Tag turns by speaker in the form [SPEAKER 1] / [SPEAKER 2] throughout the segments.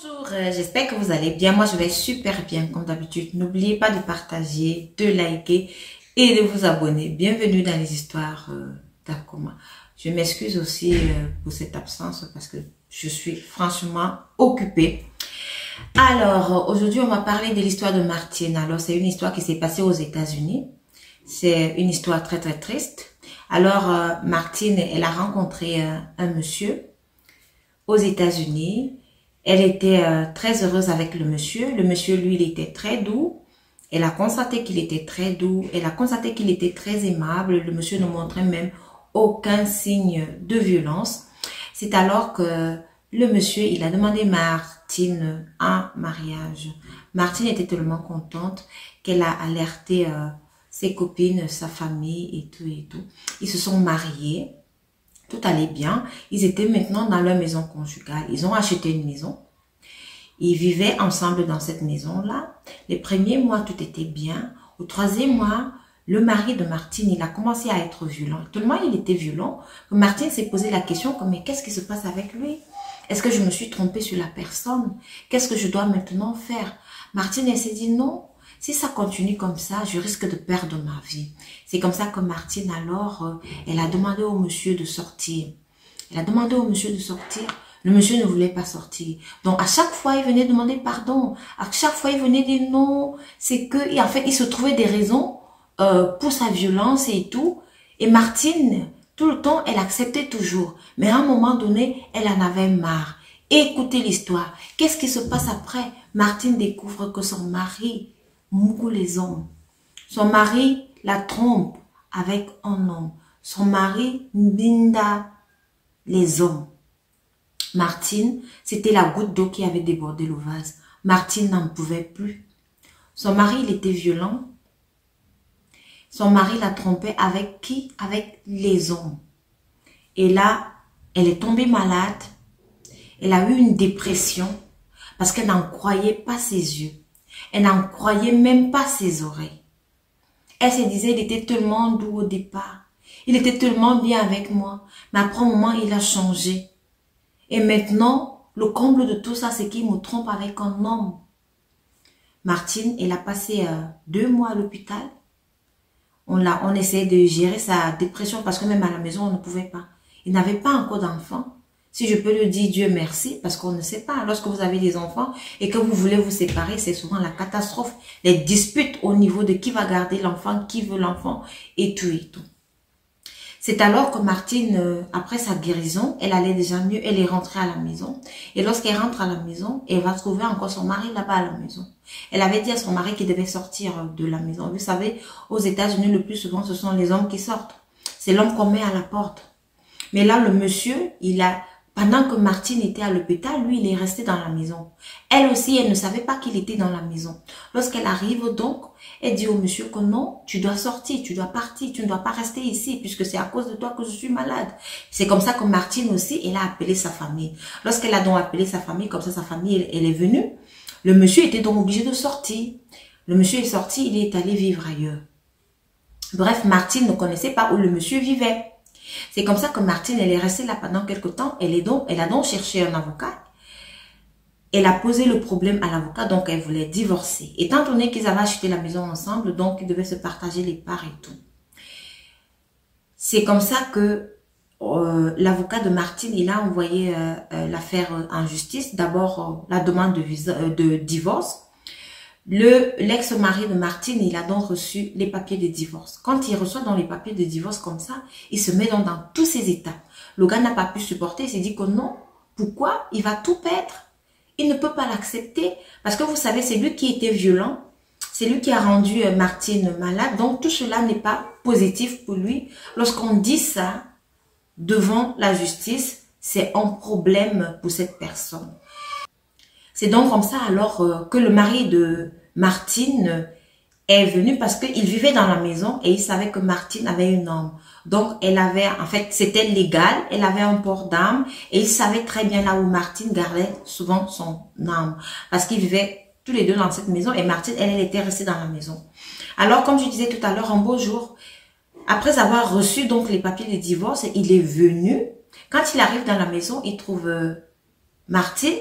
[SPEAKER 1] Bonjour, j'espère que vous allez bien. Moi, je vais super bien comme d'habitude. N'oubliez pas de partager, de liker et de vous abonner. Bienvenue dans les histoires d'Akoma. Je m'excuse aussi pour cette absence parce que je suis franchement occupée. Alors, aujourd'hui, on va parler de l'histoire de Martine. Alors, c'est une histoire qui s'est passée aux États-Unis. C'est une histoire très très triste. Alors, Martine, elle a rencontré un monsieur aux États-Unis. Elle était très heureuse avec le monsieur. Le monsieur, lui, il était très doux. Elle a constaté qu'il était très doux. Elle a constaté qu'il était très aimable. Le monsieur ne montrait même aucun signe de violence. C'est alors que le monsieur, il a demandé Martine en mariage. Martine était tellement contente qu'elle a alerté ses copines, sa famille et tout et tout. Ils se sont mariés. Tout allait bien. Ils étaient maintenant dans leur maison conjugale. Ils ont acheté une maison. Ils vivaient ensemble dans cette maison-là. Les premiers mois, tout était bien. Au troisième mois, le mari de Martine, il a commencé à être violent. Tellement il était violent que Martine s'est posé la question comme, mais qu'est-ce qui se passe avec lui? Est-ce que je me suis trompée sur la personne? Qu'est-ce que je dois maintenant faire? Martine, elle s'est dit non. Si ça continue comme ça, je risque de perdre ma vie. C'est comme ça que Martine, alors, elle a demandé au monsieur de sortir. Elle a demandé au monsieur de sortir. Le monsieur ne voulait pas sortir. Donc, à chaque fois, il venait demander pardon. À chaque fois, il venait dire non. C'est que, et en fait, il se trouvait des raisons pour sa violence et tout. Et Martine, tout le temps, elle acceptait toujours. Mais à un moment donné, elle en avait marre. Écoutez l'histoire. Qu'est-ce qui se passe après? Martine découvre que son mari moue les hommes. Son mari la trompe avec un homme. Son mari binda les hommes. Martine, c'était la goutte d'eau qui avait débordé le vase. Martine n'en pouvait plus. Son mari, il était violent. Son mari la trompait avec qui? Avec les hommes. Et là, elle est tombée malade. Elle a eu une dépression parce qu'elle n'en croyait pas ses yeux. Elle n'en croyait même pas ses oreilles. Elle se disait, il était tellement doux au départ. Il était tellement bien avec moi. Mais après un moment, il a changé. Et maintenant, le comble de tout ça, c'est qu'il me trompe avec un homme. Martine, elle a passé 2 mois à l'hôpital. On essayait de gérer sa dépression parce que même à la maison, on ne pouvait pas. Il n'avait pas encore d'enfant. Si je peux le dire, Dieu merci, parce qu'on ne sait pas. Lorsque vous avez des enfants et que vous voulez vous séparer, c'est souvent la catastrophe. Les disputes au niveau de qui va garder l'enfant, qui veut l'enfant et tout et tout. C'est alors que Martine, après sa guérison, elle allait déjà mieux, elle est rentrée à la maison. Et lorsqu'elle rentre à la maison, elle va trouver encore son mari là-bas à la maison. Elle avait dit à son mari qu'il devait sortir de la maison. Vous savez, aux États-Unis, le plus souvent, ce sont les hommes qui sortent. C'est l'homme qu'on met à la porte. Mais là, le monsieur, pendant que Martine était à l'hôpital, lui, il est resté dans la maison. Elle aussi, elle ne savait pas qu'il était dans la maison. Lorsqu'elle arrive donc, elle dit au monsieur que non, tu dois sortir, tu dois partir, tu ne dois pas rester ici puisque c'est à cause de toi que je suis malade. C'est comme ça que Martine aussi, elle a appelé sa famille. Lorsqu'elle a donc appelé sa famille, comme ça sa famille, elle est venue, le monsieur était donc obligé de sortir. Le monsieur est sorti, il est allé vivre ailleurs. Bref, Martine ne connaissait pas où le monsieur vivait. C'est comme ça que Martine, elle est restée là pendant quelque temps. Elle a donc cherché un avocat. Elle a posé le problème à l'avocat, donc elle voulait divorcer. Étant donné qu'ils avaient acheté la maison ensemble, donc ils devaient se partager les parts et tout. C'est comme ça que l'avocat de Martine, il a envoyé l'affaire en justice. D'abord, la demande de divorce. L'ex-mari de Martine, il a donc reçu les papiers de divorce. Quand il reçoit dans les papiers de divorce comme ça, il se met donc dans tous ses états. Le gars n'a pas pu supporter, il s'est dit que non. Pourquoi? Il va tout perdre. Il ne peut pas l'accepter. Parce que vous savez, c'est lui qui était violent. C'est lui qui a rendu Martine malade. Donc tout cela n'est pas positif pour lui. Lorsqu'on dit ça devant la justice, c'est un problème pour cette personne. C'est donc comme ça alors que le mari de Martine est venu parce qu'il vivait dans la maison et il savait que Martine avait une arme. Donc elle avait, en fait c'était légal, elle avait un port d'arme et il savait très bien là où Martine gardait souvent son arme. Parce qu'ils vivaient tous les deux dans cette maison et Martine, elle était restée dans la maison. Alors comme je disais tout à l'heure, un beau jour, après avoir reçu donc les papiers de divorce, il est venu. Quand il arrive dans la maison, il trouve Martine.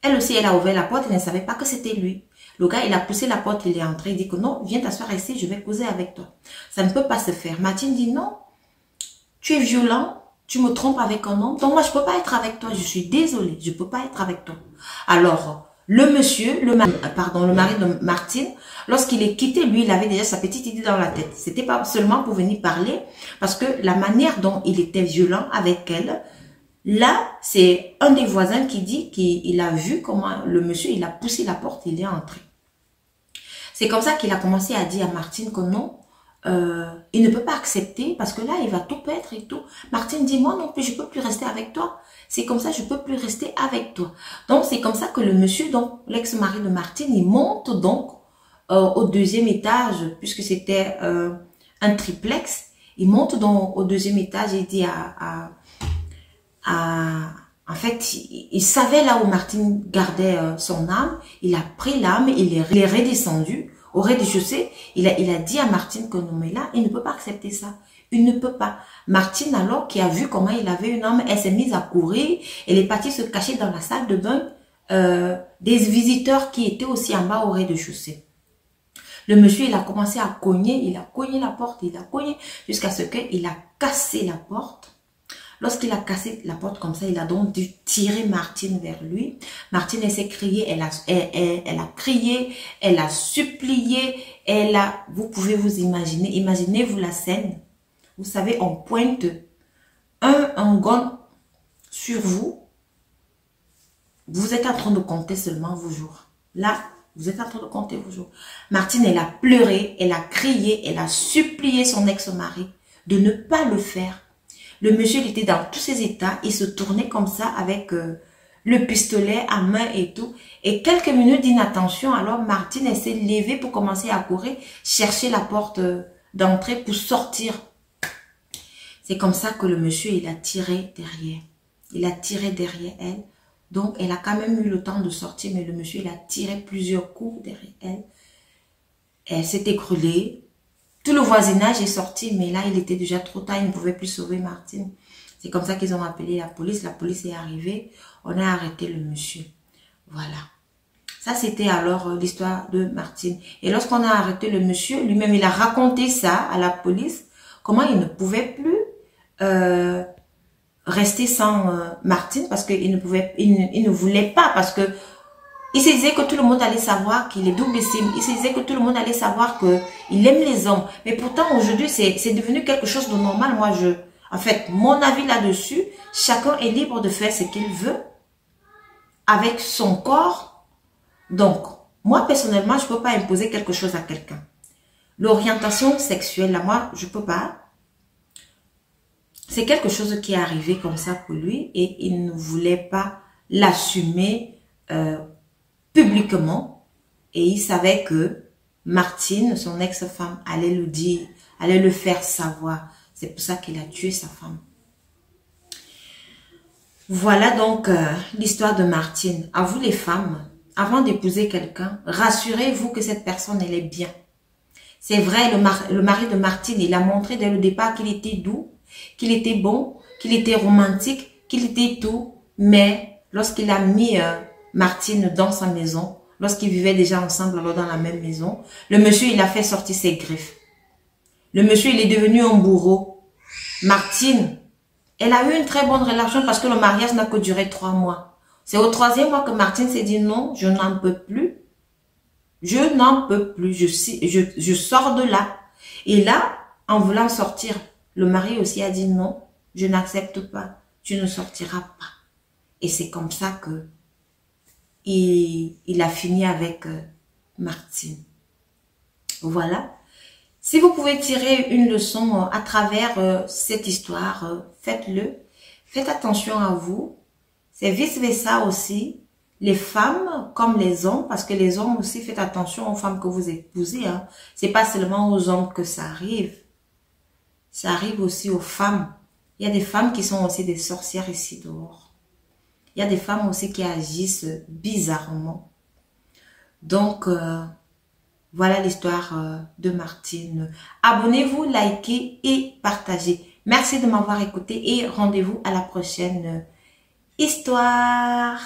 [SPEAKER 1] Elle aussi, elle a ouvert la porte, elle ne savait pas que c'était lui. Le gars, il a poussé la porte, il est entré, il dit que non, viens t'asseoir ici, je vais causer avec toi. Ça ne peut pas se faire. Martine dit non, tu es violent, tu me trompes avec un homme, donc moi je peux pas être avec toi, je suis désolée, je peux pas être avec toi. Alors, le monsieur, le mari de Martine, lorsqu'il est quitté, lui, il avait déjà sa petite idée dans la tête. C'était pas seulement pour venir parler, parce que la manière dont il était violent avec elle, là, c'est un des voisins qui dit qu'il a vu comment le monsieur, il a poussé la porte, il est entré. C'est comme ça qu'il a commencé à dire à Martine que non, il ne peut pas accepter parce que là, il va tout perdre et tout. Martine dit, moi non plus, je peux plus rester avec toi. C'est comme ça, je peux plus rester avec toi. Donc, c'est comme ça que le monsieur, donc l'ex-mari de Martine, il monte donc au deuxième étage, puisque c'était un triplex. Il monte donc au deuxième étage et il dit en fait, il savait là où Martine gardait son âme. Il a pris l'âme, il est redescendu au rez-de-chaussée. Il a dit à Martine que non, mais là, il ne peut pas accepter ça. Il ne peut pas. Martine, alors, qui a vu comment il avait une âme, elle s'est mise à courir. Elle est partie se cacher dans la salle de bain des visiteurs qui étaient aussi en bas au rez-de-chaussée. Le monsieur, il a commencé à cogner. Il a cogné la porte, il a cogné jusqu'à ce qu'il a cassé la porte. Lorsqu'il a cassé la porte comme ça, il a donc dû tirer Martine vers lui. Martine, elle s'est criée, elle a crié, elle a supplié, vous pouvez vous imaginer, imaginez-vous la scène. Vous savez, on pointe un gun sur vous. Vous êtes en train de compter seulement vos jours. Là, vous êtes en train de compter vos jours. Martine, elle a pleuré, elle a crié, elle a supplié son ex-mari de ne pas le faire. Le monsieur, il était dans tous ses états. Il se tournait comme ça avec le pistolet à main et tout. Et quelques minutes d'inattention, alors Martine, elle s'est levée pour commencer à courir, chercher la porte d'entrée pour sortir. C'est comme ça que le monsieur, il a tiré derrière. Il a tiré derrière elle. Donc, elle a quand même eu le temps de sortir, mais le monsieur, il a tiré plusieurs coups derrière elle. Elle s'est écroulée. Tout le voisinage est sorti, mais là, il était déjà trop tard. Il ne pouvait plus sauver Martine. C'est comme ça qu'ils ont appelé la police. La police est arrivée. On a arrêté le monsieur. Voilà. Ça, c'était alors l'histoire de Martine. Et lorsqu'on a arrêté le monsieur, lui-même, il a raconté ça à la police. Comment il ne pouvait plus rester sans Martine parce qu'il ne pouvait, il ne voulait pas parce que il se disait que tout le monde allait savoir qu'il est doublissime. Il se disait que tout le monde allait savoir qu'il aime les hommes. Mais pourtant, aujourd'hui, c'est devenu quelque chose de normal. Moi, en fait, mon avis là-dessus, chacun est libre de faire ce qu'il veut avec son corps. Donc, moi, personnellement, je ne peux pas imposer quelque chose à quelqu'un. L'orientation sexuelle, là, moi, je ne peux pas. C'est quelque chose qui est arrivé comme ça pour lui et il ne voulait pas l'assumer publiquement et il savait que Martine, son ex-femme, allait le dire, allait le faire savoir. C'est pour ça qu'il a tué sa femme. Voilà donc l'histoire de Martine. À vous les femmes, avant d'épouser quelqu'un, rassurez-vous que cette personne, elle est bien. C'est vrai, le mari de Martine, il a montré dès le départ qu'il était doux, qu'il était bon, qu'il était romantique, qu'il était tout, mais lorsqu'il a mis Martine dans sa maison, lorsqu'ils vivaient déjà ensemble alors dans la même maison, le monsieur, il a fait sortir ses griffes. Le monsieur, il est devenu un bourreau. Martine, elle a eu une très bonne relation parce que le mariage n'a que duré 3 mois. C'est au 3e mois que Martine s'est dit non, je n'en peux plus. Je n'en peux plus, je sors de là. Et là, en voulant sortir, le mari aussi a dit non, je n'accepte pas, tu ne sortiras pas. Et c'est comme ça que il a fini avec Martine. Voilà. Si vous pouvez tirer une leçon à travers cette histoire, faites-le. Faites attention à vous. C'est vice-versa aussi. Les femmes comme les hommes, parce que les hommes aussi, faites attention aux femmes que vous épousez. Hein. C'est pas seulement aux hommes que ça arrive. Ça arrive aussi aux femmes. Il y a des femmes qui sont aussi des sorcières ici dehors. Il y a des femmes aussi qui agissent bizarrement. Donc, voilà l'histoire de Martine. Abonnez-vous, likez et partagez. Merci de m'avoir écouté et rendez-vous à la prochaine histoire.